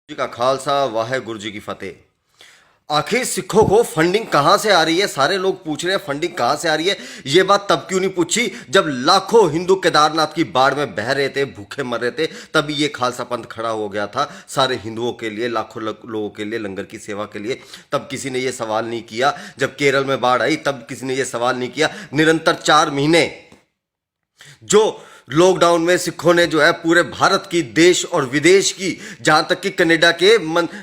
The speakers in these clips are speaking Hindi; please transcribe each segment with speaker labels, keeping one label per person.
Speaker 1: जी का खालसा वाहेगुरु जी की फतेह। आखिर सिखों को फंडिंग कहां से आ रही है? सारे लोग पूछ रहे हैं फंडिंग कहां से आ रही है। ये बात तब क्यों नहीं पूछी जब लाखों हिंदू केदारनाथ की बाढ़ में बह रहे थे, भूखे मर रहे थे, तभी ये खालसा पंथ खड़ा हो गया था सारे हिंदुओं के लिए, लाखों लोगों के लिए, लंगर की सेवा के लिए। तब किसी ने ये सवाल नहीं किया। जब केरल में बाढ़ आई तब किसी ने ये सवाल नहीं किया। निरंतर 4 महीने जो लॉकडाउन में सिखों ने जो है पूरे भारत की, देश और विदेश की, जहां तक कि कनाडा के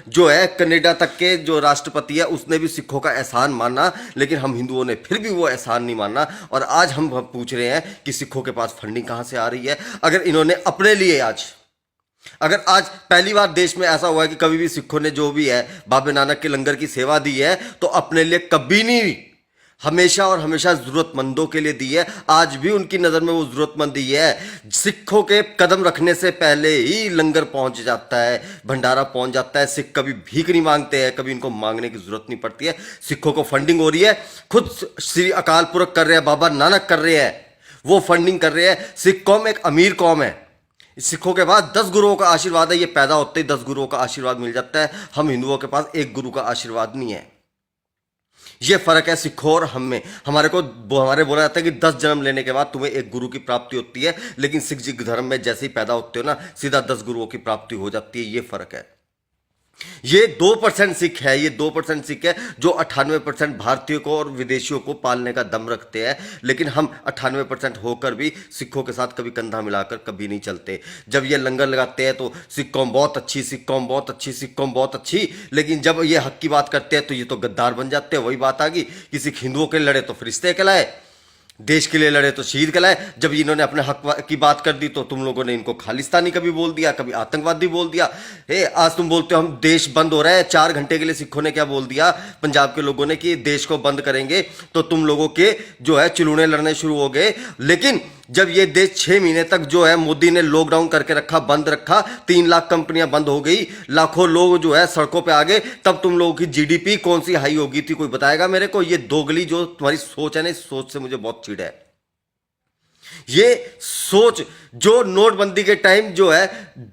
Speaker 1: जो है कनाडा तक के जो राष्ट्रपति है उसने भी सिखों का एहसान माना, लेकिन हम हिंदुओं ने फिर भी वो एहसान नहीं माना। और आज हम पूछ रहे हैं कि सिखों के पास फंडिंग कहां से आ रही है। अगर इन्होंने अपने लिए अगर आज पहली बार देश में ऐसा हुआ है कि कभी भी सिखों ने जो भी है बाबे नानक के लंगर की सेवा दी है तो अपने लिए कभी नहीं, हमेशा और हमेशा जरूरतमंदों के लिए दी है। आज भी उनकी नजर में वो जरूरतमंद ही है। सिखों के कदम रखने से पहले ही लंगर पहुंच जाता है, भंडारा पहुंच जाता है। सिख कभी भीख नहीं मांगते हैं, कभी इनको मांगने की जरूरत नहीं पड़ती है। सिखों को फंडिंग हो रही है, खुद श्री अकाल पुरख कर रहे हैं, बाबा नानक कर रहे हैं, वो फंडिंग कर रहे हैं। सिख कौम एक अमीर कौम है। सिखों के पास 10 गुरुओं का आशीर्वाद है। ये पैदा होते ही 10 गुरुओं का आशीर्वाद मिल जाता है। हम हिंदुओं के पास एक गुरु का आशीर्वाद नहीं है। ये फर्क है सिखों और हम में। हमारे बोला जाता है कि 10 जन्म लेने के बाद तुम्हें एक गुरु की प्राप्ति होती है, लेकिन सिख जी धर्म में जैसे ही पैदा होते हो ना, सीधा 10 गुरुओं की प्राप्ति हो जाती है। ये फर्क है। ये 2% सिख है, ये 2% सिख है जो 98% भारतीयों को और विदेशियों को पालने का दम रखते हैं। लेकिन हम 98% होकर भी सिखों के साथ कभी कंधा मिलाकर कभी नहीं चलते। जब ये लंगर लगाते हैं तो सिख कौम बहुत अच्छी, सिख कौम बहुत अच्छी, सिख कौम बहुत अच्छी, लेकिन जब ये हक की बात करते हैं तो ये तो गद्दार बन जाते हैं। वही बात आ गई कि सिख हिंदुओं के लड़े तो फरिश्ते कहलाए, देश के लिए लड़े तो शहीद कहलाए। जब इन्होंने अपने हक की बात कर दी तो तुम लोगों ने इनको खालिस्तानी कभी बोल दिया, कभी आतंकवादी बोल दिया। आज तुम बोलते हो हम देश बंद हो रहा है। 4 घंटे के लिए सिखों ने क्या बोल दिया पंजाब के लोगों ने कि देश को बंद करेंगे, तो तुम लोगों के जो है चिलूने लड़ने शुरू हो गए। लेकिन जब ये देश 6 महीने तक जो है मोदी ने लॉकडाउन करके रखा, बंद रखा, 3 लाख कंपनियां बंद हो गई, लाखों लोग जो है सड़कों पे आ गए, तब तुम लोगों की जीडीपी कौन सी हाई हो गई थी? कोई बताएगा मेरे को? ये दोगली जो तुम्हारी सोच है ना, इस सोच से मुझे बहुत चिढ़ है। ये सोच जो नोटबंदी के टाइम जो है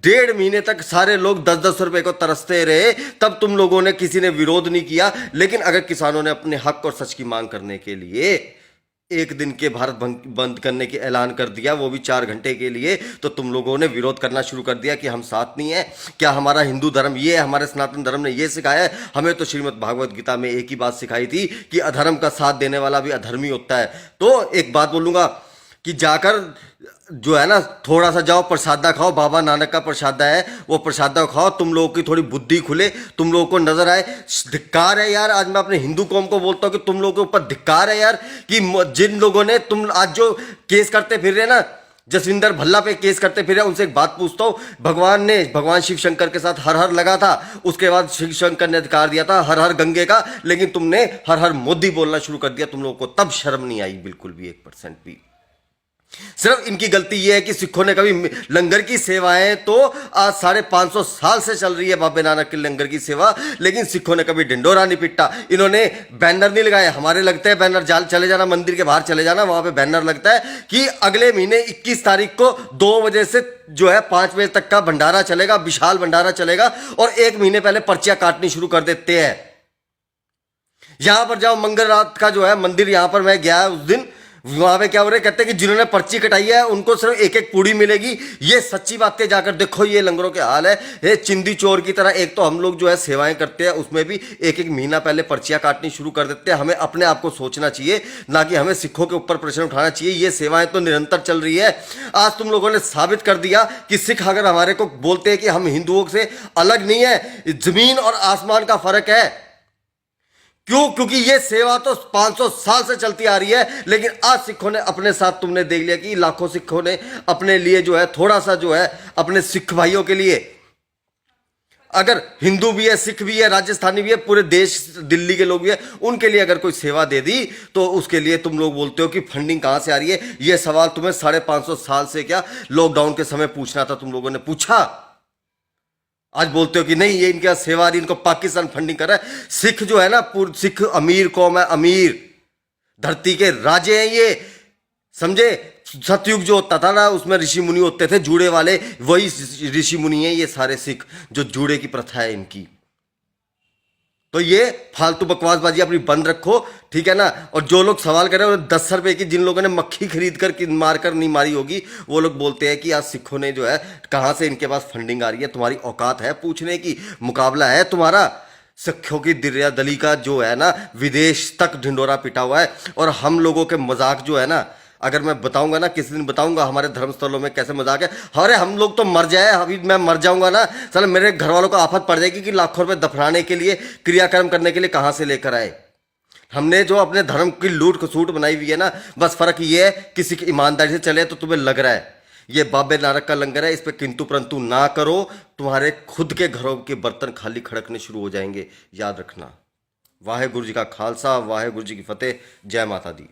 Speaker 1: 1.5 महीने तक सारे लोग 10-10 रुपए को तरसते रहे, तब तुम लोगों ने किसी ने विरोध नहीं किया। लेकिन अगर किसानों ने अपने हक और सच की मांग करने के लिए 1 दिन के भारत बंद करने की ऐलान कर दिया, वो भी 4 घंटे के लिए, तो तुम लोगों ने विरोध करना शुरू कर दिया कि हम साथ नहीं है। क्या हमारा हिंदू धर्म ये है, हमारे सनातन धर्म ने ये सिखाया है? हमें तो श्रीमद् भागवत गीता में एक ही बात सिखाई थी कि अधर्म का साथ देने वाला भी अधर्मी होता है। तो एक बात बोलूंगा कि जाकर जो है ना, थोड़ा सा जाओ प्रसादा खाओ, बाबा नानक का प्रसादा है, वो प्रसादा खाओ, तुम लोगों की थोड़ी बुद्धि खुले, तुम लोगों को नजर आए। धिक्कार है यार, आज मैं अपने हिंदू कौम को बोलता हूं कि तुम लोगों के ऊपर धिक्कार है यार, कि जिन लोगों ने तुम आज जो केस करते फिर रहे ना, जसविंदर भल्ला पे केस करते फिर, उनसे एक बात पूछता हूं, भगवान शिव शंकर के साथ हर हर लगा था, उसके बाद शिव शंकर ने अधिकार दिया था हर हर गंगे का, लेकिन तुमने हर हर मोदी बोलना शुरू कर दिया। तुम लोगों को तब शर्म नहीं आई बिल्कुल भी, 1% भी। सिर्फ इनकी गलती यह है कि सिखों ने कभी लंगर की सेवाएं तो आज 550 साल से चल रही है बाबे नानक के लंगर की सेवा, लेकिन सिखों ने कभी डिंडोरा नहीं पिटा। इन्होंने बैनर नहीं लगाए। हमारे लगते हैं बैनर, जाल चले जाना, मंदिर के बाहर चले जाना, वहां पे बैनर लगता है कि अगले महीने 21 तारीख को 2 बजे से जो है 5 बजे तक का भंडारा चलेगा, विशाल भंडारा चलेगा, और 1 महीने पहले पर्चियां काटनी शुरू कर देते हैं। यहां पर जाओ, मंगल रात का जो है मंदिर, यहां पर मैं गया उस दिन, वहां पे क्या हो रहा है, कहते हैं कि जिन्होंने पर्ची कटाई है उनको सिर्फ एक एक पूड़ी मिलेगी। ये सच्ची बातें जाकर देखो, ये लंगरों के हाल है। ये चिंदी चोर की तरह एक तो हम लोग जो है सेवाएं करते हैं, उसमें भी 1-1 महीना पहले पर्चियां काटनी शुरू कर देते हैं। हमें अपने आप को सोचना चाहिए, ना कि हमें सिखों के ऊपर प्रश्न उठाना चाहिए। ये सेवाएं तो निरंतर चल रही है। आज तुम लोगों ने साबित कर दिया कि सिख अगर हमारे को बोलते हैं कि हम हिंदुओं से अलग नहीं है, जमीन और आसमान का फर्क है। क्यों? क्योंकि ये सेवा तो 500 साल से चलती आ रही है, लेकिन आज सिखों ने अपने साथ, तुमने देख लिया कि लाखों सिखों ने अपने लिए जो है थोड़ा सा जो है अपने सिख भाइयों के लिए, अगर हिंदू भी है, सिख भी है, राजस्थानी भी है, पूरे देश दिल्ली के लोग भी है, उनके लिए अगर कोई सेवा दे दी तो उसके लिए तुम लोग बोलते हो कि फंडिंग कहां से आ रही है। यह सवाल तुम्हें 550 साल से क्या लॉकडाउन के समय पूछना था, तुम लोगों ने पूछा। आज बोलते हो कि नहीं, ये इनका सेवा, इनको पाकिस्तान फंडिंग कर रहा है। सिख जो है ना, सिख अमीर कौम है, अमीर धरती के राजे हैं ये, समझे। सतयुग जो होता था ना, उसमें ऋषि मुनि होते थे जूड़े वाले, वही ऋषि मुनि है ये सारे सिख, जो जूड़े की प्रथा है इनकी। तो ये फालतू बकवासबाजी अपनी बंद रखो, ठीक है ना। और जो लोग सवाल कर रहे हैं 10 रुपए की, जिन लोगों ने मक्खी खरीद कर मार कर नहीं मारी होगी, वो लोग बोलते हैं कि आज सिखों ने जो है, कहां से इनके पास फंडिंग आ रही है, तुम्हारी औकात है पूछने की, मुकाबला है तुम्हारा। सिखों की दिरिया दली का जो है ना, विदेश तक ढिंडोरा पिटा हुआ है। और हम लोगों के मजाक जो है ना, अगर मैं बताऊंगा ना, किसी दिन बताऊंगा हमारे धर्मस्थलों में कैसे मजाक है। अरे हम लोग तो मर जाए, अभी मैं मर जाऊंगा ना, साला मेरे घर वालों को आफत पड़ जाएगी कि लाखों रुपए दफनाने के लिए, क्रियाक्रम करने के लिए कहां से लेकर आए। हमने जो अपने धर्म की लूट खसूट बनाई हुई है ना, बस फर्क ये है किसी की ईमानदारी से चले तो तुम्हें लग रहा है ये बाबे नानक का लंगर है, इस पे किंतु परंतु ना करो, तुम्हारे खुद के घरों के बर्तन खाली खड़कने शुरू हो जाएंगे, याद रखना। वाहे गुरु जी का खालसा, वाहे गुरु जी की फतेह, जय माता दी।